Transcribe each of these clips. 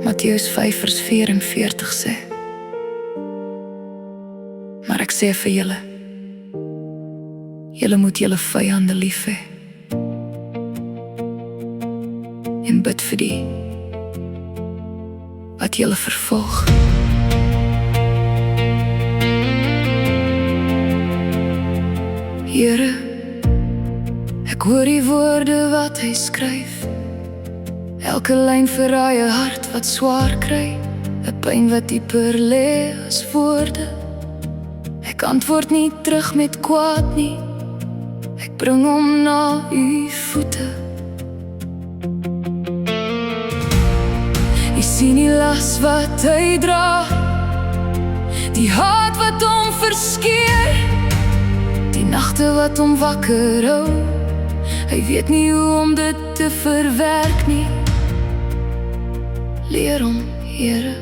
Matteus 5:44 sê. Maar ek sê vir julle, julle moet julle vyande lief hê en bid vir die wat julle vervolg. Here, ek hoor die woorde wat hy skryf. Elke lyn verraai 'n hart wat swaar kry, 'n pyn wat dieper lê as woorde. Ek antwoord nie terug met kwaad nie, ek bring hom na u voete. U sien die las wat hy dra, die haat wat hom verskeer, die nagte wat hom wakker hou. Hy weet nie hoe om dit te verwerk nie. Leer hom, Here.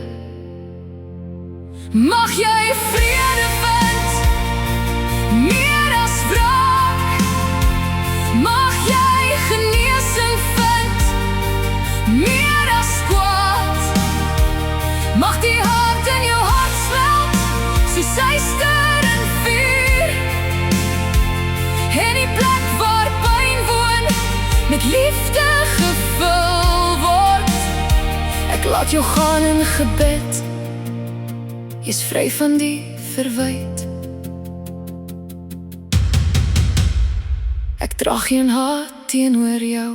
Mag jy vrede vind, meer as wraak. Mag jy genesing vind, meer as kwaad. Mag die haat in jou hart smelt, soos yster en vuur. En die plek waar pyn woon, met liefde gevul word. Ek laat jou gaan in gebed, jy's vry van die verwyte. Ek dra geen haat teenoor jou.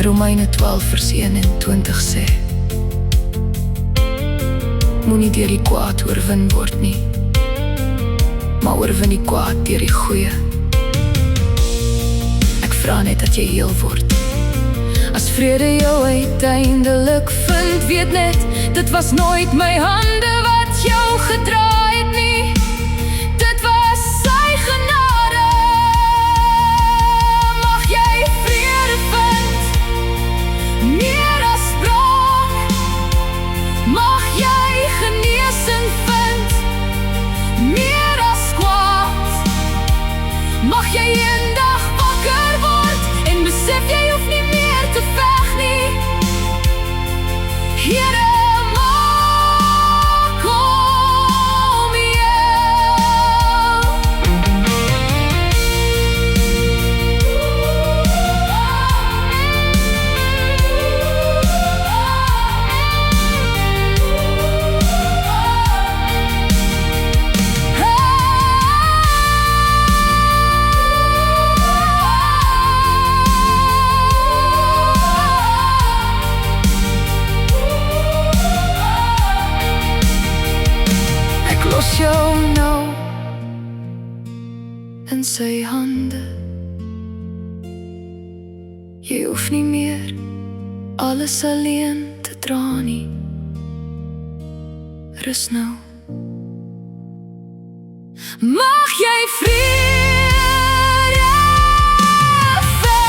Romeine 12:21 sê, moenie deur die kwaad oorwin word nie, maar oorwin die kwaad deur die goeie. Ek vra net dat jy heel word. As vrede jou uiteindelik vind, weet net, dit was nooit my hande wat jou gedra het nie. Dit was sy genade. Mag jy vrede vind, meer as wraak. Mag jy genesing vind, meer as kwaad. Mag jy eendag wakker word en besef jy hoef nie meer te veg nie. Here, maak hom heel. Ek los jou nou in sy hande. Jy hoef nie meer alles alleen te dra nie. Rus nou. Mag jy vrede vind.